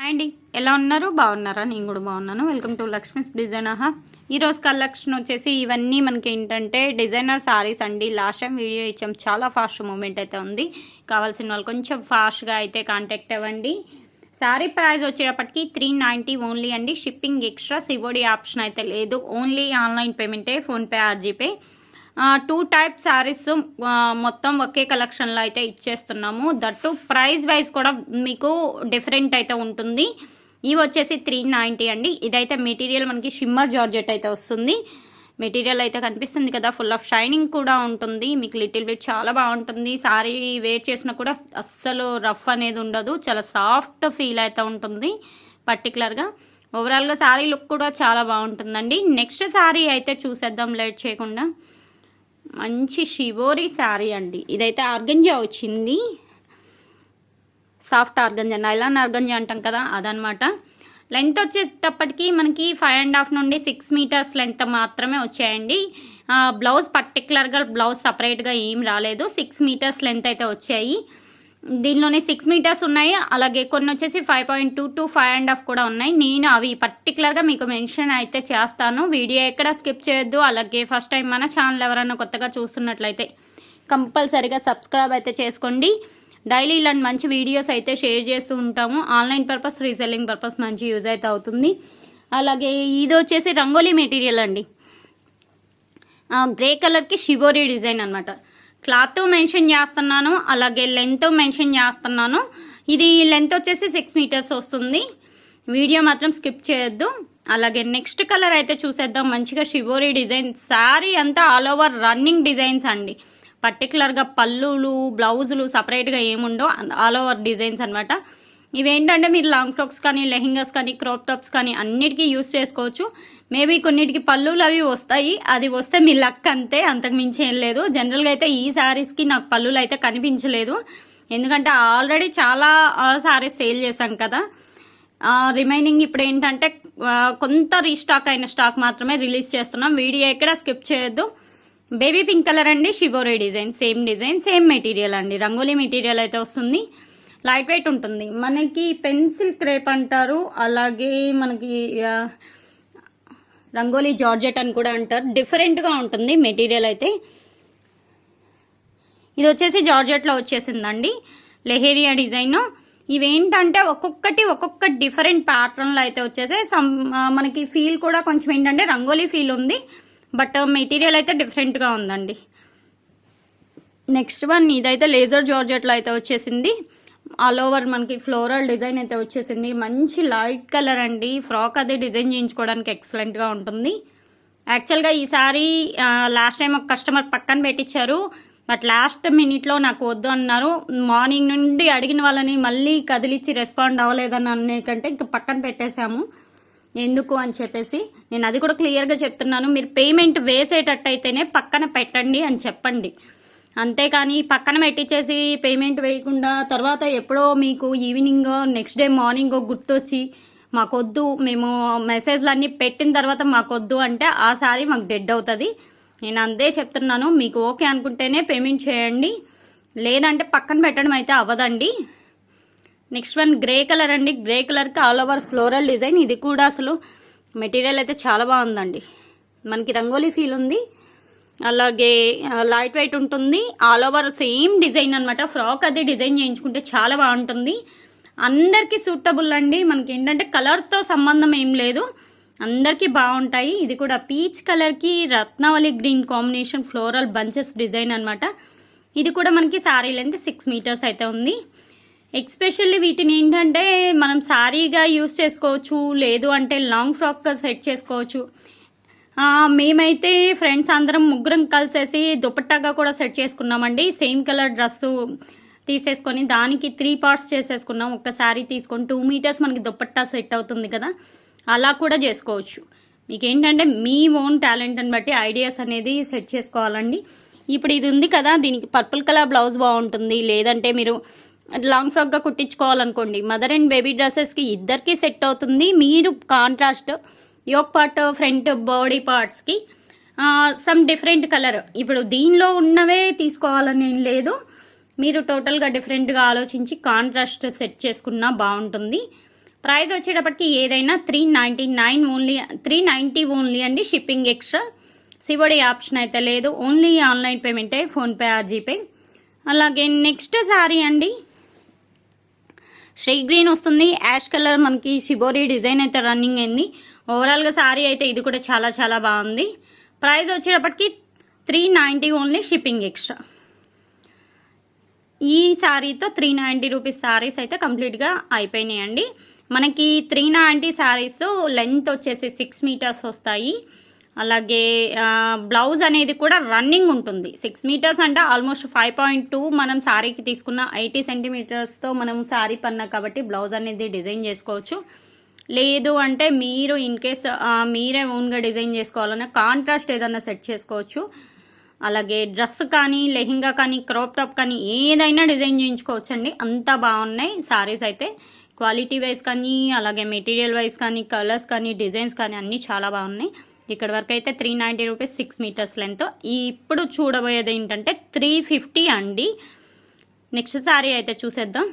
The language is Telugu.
హాయ్ అండి, ఎలా ఉన్నారు? బాగున్నారా? నేను కూడా బాగున్నాను. Welcome to Lakshmi's designer. ఈరోజు కలెక్షన్ వచ్చేసి ఇవన్నీ మనకి ఏంటంటే డిజైనర్ సారీస్ అండి. లాస్ట్ టైం వీడియో ఇచ్చాం, చాలా ఫాస్ట్ మూమెంట్ అయితే ఉంది. కావాల్సిన వాళ్ళు కొంచెం ఫాస్ట్గా అయితే కాంటాక్ట్ అవ్వండి. సారీ ప్రైస్ వచ్చేటప్పటికి 390 ఓన్లీ అండి. షిప్పింగ్ ఎక్స్ట్రా, సివోడి ఆప్షన్ అయితే లేదు. ఓన్లీ ఆన్లైన్ పేమెంటే, PhonePe or GPay. 2 type saris మొత్తం ఒకే కలెక్షన్లో అయితే ఇచ్చేస్తున్నాము. దట్టు ప్రైస్ వైజ్ కూడా మీకు డిఫరెంట్ అయితే ఉంటుంది. ఇవి వచ్చేసి 390 అండి. ఇదైతే మెటీరియల్ మనకి షిమ్మర్ జార్జెట్ అయితే వస్తుంది. మెటీరియల్ అయితే కనిపిస్తుంది కదా, ఫుల్ ఆఫ్ షైనింగ్ కూడా ఉంటుంది. మీకు లిటిల్ బిట్ చాలా బాగుంటుంది. సారీ వేర్ చేసినా కూడా అస్సలు రఫ్ అనేది ఉండదు. చాలా సాఫ్ట్ ఫీల్ అయితే ఉంటుంది. పర్టికులర్గా ఓవరాల్గా సారీ లుక్ కూడా చాలా బాగుంటుందండి. నెక్స్ట్ సారీ అయితే చూసేద్దాం లేట్ చేయకుండా. మంచి షివోరీ శారీ అండి. ఇదైతే ఆర్గంజా వచ్చింది. సాఫ్ట్ ఆర్గంజా, నైలాన్ ఆర్గంజా అంటాం కదా, అదనమాట. లెంత్ వచ్చేటప్పటికి మనకి 5.5 నుండి 6 మీటర్స్ లెంత్ మాత్రమే వచ్చాయండి. బ్లౌజ్ పర్టికులర్గా బ్లౌజ్ సపరేట్గా ఏం రాలేదు. 6 మీటర్స్ లెంత్ అయితే వచ్చాయి. దీనిలోనే 6 మీటర్స్ ఉన్నాయి, అలాగే కొన్ని వచ్చేసి 5.2 to 5.5 కూడా ఉన్నాయి. నేను అవి పర్టికులర్గా మీకు మెన్షన్ అయితే చేస్తాను. వీడియో ఎక్కడ స్కిప్ చేయొద్దు. అలాగే ఫస్ట్ టైం మన ఛానల్ ఎవరైనా కొత్తగా చూస్తున్నట్లయితే కంపల్సరీగా సబ్స్క్రైబ్ అయితే చేసుకోండి. డైలీ ఇలాంటి మంచి వీడియోస్ అయితే షేర్ చేస్తూ ఉంటాము. ఆన్లైన్ పర్పస్, రీసెల్లింగ్ పర్పస్ మంచి యూజ్ అయితే అవుతుంది. అలాగే ఇది వచ్చేసి రంగోలీ మెటీరియల్ అండి. గ్రే కలర్కి షివోరీ డిజైన్ అనమాట. క్లాత్ మెన్షన్ చేస్తున్నాను, అలాగే లెంత్ మెన్షన్ చేస్తున్నాను. ఇది లెంత్ వచ్చేసి 6 మీటర్స్ వస్తుంది. వీడియో మాత్రం స్కిప్ చేయొద్దు. అలాగే నెక్స్ట్ కలర్ అయితే చూసేద్దాం. మంచిగా షివోరీ డిజైన్ శారీ అంతా ఆల్ ఓవర్ రన్నింగ్ డిజైన్స్ అండి. పర్టికులర్గా పళ్ళులు, బ్లౌజులు సపరేట్గా ఏముండో, ఆల్ ఓవర్ డిజైన్స్ అనమాట. ఇవేంటంటే మీరు లాంగ్ ఫ్రాక్స్ కానీ, లెహింగాస్ కానీ, క్రాప్ టాప్స్ కానీ అన్నిటికీ యూస్ చేసుకోవచ్చు. మేబీ కొన్నిటికి పళ్ళులు అవి వస్తాయి, అది వస్తే మీ లక్ అంతే, అంతకు మించి ఏం లేదు. జనరల్గా అయితే ఈ శారీస్కి నాకు పళ్ళులు అయితే కనిపించలేదు, ఎందుకంటే ఆల్రెడీ చాలా శారీస్ సేల్ చేశాను కదా. రిమైనింగ్ ఇప్పుడు ఏంటంటే కొంత రీస్టాక్ అయిన స్టాక్ మాత్రమే రిలీజ్ చేస్తున్నాం. వీడియో ఎక్కడ స్కిప్ చేయొద్దు. బేబీ పింక్ కలర్ అండి, షివోరీ డిజైన్, సేమ్ మెటీరియల్ అండి. రంగోలీ మెటీరియల్ అయితే వస్తుంది. లైట్ వెయిట్ ఉంటుంది. మనకి పెన్సిల్ క్రేప్ అంటారు, అలాగే మనకి రంగోలీ జార్జెట్ అని కూడా అంటారు. డిఫరెంట్గా ఉంటుంది మెటీరియల్ అయితే. ఇది వచ్చేసి జార్జెట్లో వచ్చేసిందండి, లెహేరియా డిజైన్. ఇవేంటంటే ఒక్కొక్క డిఫరెంట్ ప్యాటర్న్లో అయితే వచ్చేసి మనకి ఫీల్ కూడా కొంచెం ఏంటంటే రంగోలీ ఫీల్ ఉంది, బట్ మెటీరియల్ అయితే డిఫరెంట్గా ఉందండి. నెక్స్ట్ వన్ ఇదైతే లేజర్ జార్జెట్లో అయితే వచ్చేసింది. ఆల్ ఓవర్ మనకి ఫ్లోరల్ డిజైన్ అయితే వచ్చేసింది. మంచి లైట్ కలర్ అండి. ఫ్రాక్ అదే డిజైన్ చేయించుకోవడానికి ఎక్సలెంట్గా ఉంటుంది. యాక్చువల్గా ఈ సారీ లాస్ట్ టైం ఒక కస్టమర్ పక్కన పెట్టించారు, బట్ లాస్ట్ మినిట్లో నాకు వద్దు అన్నారు. మార్నింగ్ నుండి అడిగిన వాళ్ళని మళ్ళీ కదిలిచ్చి రెస్పాండ్ అవ్వలేదని అనే కంటే ఇంకా పక్కన పెట్టేశాము. ఎందుకు అని చెప్పేసి నేను అది కూడా క్లియర్గా చెప్తున్నాను. మీరు పేమెంట్ వేసేటట్టు అయితేనే పక్కన పెట్టండి అని చెప్పండి. అంతేకాని పక్కన పెట్టించేసి పేమెంట్ వేయకుండా తర్వాత ఎప్పుడో మీకు ఈవినింగ్ నెక్స్ట్ డే మార్నింగ్ గుర్తొచ్చి మాకొద్దు, మేము మెసేజ్లన్నీ పెట్టిన తర్వాత మాకొద్దు అంటే ఆ సారీ మాకు డెడ్ అవుతుంది. నేను అంతే చెప్తున్నాను. మీకు ఓకే అనుకుంటేనే పేమెంట్ చేయండి, లేదంటే పక్కన పెట్టడం అయితే అవ్వదండి. నెక్స్ట్ వన్ గ్రే కలర్ అండి. గ్రే కలర్కి ఆల్ ఓవర్ ఫ్లోరల్ డిజైన్. ఇది కూడా అసలు మెటీరియల్ అయితే చాలా బాగుందండి. మనకి రంగోలీ ఫీల్ ఉంది, అలాగే లైట్ వెయిట్ ఉంటుంది. ఆల్ ఓవర్ సేమ్ డిజైన్ అనమాట. ఫ్రాక్ అది డిజైన్ చేయించుకుంటే చాలా బాగుంటుంది. అందరికీ సూటబుల్ అండి. మనకి ఏంటంటే కలర్తో సంబంధం ఏం లేదు, అందరికీ బాగుంటాయి. ఇది కూడా పీచ్ కలర్కి రత్నావళి green combination floral bunches design అనమాట. ఇది కూడా మనకి శారీ లెంత్ 6 మీటర్స్ అయితే ఉంది. ఎక్స్పెషల్లీ వీటిని ఏంటంటే మనం శారీగా యూస్ చేసుకోవచ్చు, లేదు అంటే లాంగ్ ఫ్రాక్గా సెట్ చేసుకోవచ్చు. మేమైతే ఫ్రెండ్స్ అందరం ముగ్గురం కలిసేసి దుపట్టాగా కూడా సెట్ చేసుకున్నామండి. సేమ్ కలర్ డ్రెస్సు తీసేసుకొని దానికి 3 పార్ట్స్ చేసేసుకున్నాం. ఒక శారీ తీసుకొని 2 మీటర్స్ మనకి దుపట్టా సెట్ అవుతుంది కదా, అలా కూడా చేసుకోవచ్చు. మీకు ఏంటంటే మీ ఓన్ టాలెంట్ని బట్టి ఐడియాస్ అనేది సెట్ చేసుకోవాలండి. ఇప్పుడు ఇది ఉంది కదా, దీనికి పర్పుల్ కలర్ బ్లౌజ్ బాగుంటుంది, లేదంటే మీరు లాంగ్ ఫ్రాక్గా కుట్టించుకోవాలనుకోండి. మదర్ అండ్ బేబీ డ్రెస్సెస్కి ఇద్దరికి సెట్ అవుతుంది. మీరు contrast yoke part, front body పార్ట్స్కి సమ్ డిఫరెంట్ కలర్, ఇప్పుడు దీనిలో ఉన్నవే తీసుకోవాలని ఏం లేదు. మీరు టోటల్గా డిఫరెంట్గా ఆలోచించి కాంట్రాస్ట్ సెట్ చేసుకున్నా బాగుంటుంది. ప్రైస్ వచ్చేటప్పటికి ఏదైనా 399 ఓన్లీ, 390 ఓన్లీ అండి. షిప్పింగ్ ఎక్స్ట్రా, సివడి ఆప్షన్ అయితే లేదు. ఓన్లీ ఆన్లైన్ పేమెంటే, ఫోన్పే ఆర్ జీపే. అలాగే నెక్స్ట్ శారీ అండి, శ్రీ గ్రీన్ వస్తుంది, యాష్ కలర్ మనకి షిబోరి డిజైన్ అయితే రన్నింగ్ అయింది. ఓవరాల్గా శారీ అయితే ఇది కూడా చాలా చాలా బాగుంది. ప్రైస్ వచ్చేటప్పటికి 390 ఓన్లీ, షిప్పింగ్ ఎక్స్ట్రా. ఈ శారీతో 390 రూపీస్ శారీస్ అయితే కంప్లీట్గా అయిపోయినాయండి. మనకి 390 శారీస్ లెంత్ వచ్చేసి 6 మీటర్స్ వస్తాయి. అలాగే బ్లౌజ్ అనేది కూడా రన్నింగ్ ఉంటుంది. 6 మీటర్స్ అంటే ఆల్మోస్ట్ 5.2 మనం శారీకి తీసుకున్న 80 సెంటీమీటర్స్తో మనం శారీ పన్నా కాబట్టి బ్లౌజ్ అనేది డిజైన్ చేసుకోవచ్చు. లేదు అంటే మీరు ఇన్ కేస్ మీరే ఓన్గా డిజైన్ చేసుకోవాలన్నా కాంట్రాస్ట్ ఏదైనా సెట్ చేసుకోవచ్చు. అలాగే డ్రెస్ కానీ, లెహెంగా కానీ, క్రాప్ టాప్ కానీ ఏదైనా డిజైన్ చేయించుకోవచ్చు అండి. అంతా బాగున్నాయి శారీస్ అయితే, క్వాలిటీ వైజ్ కానీ, అలాగే మెటీరియల్ వైజ్ కానీ, కలర్స్ కానీ, డిజైన్స్ కానీ అన్నీ చాలా బాగున్నాయి. ఇక్కడ వరకు అయితే 390 రూపీస్ 6 మీటర్స్ లెంత్. ఇప్పుడు చూడబోయేది ఏంటంటే 350 అండి. నెక్స్ట్ శారీ అయితే చూసేద్దాం.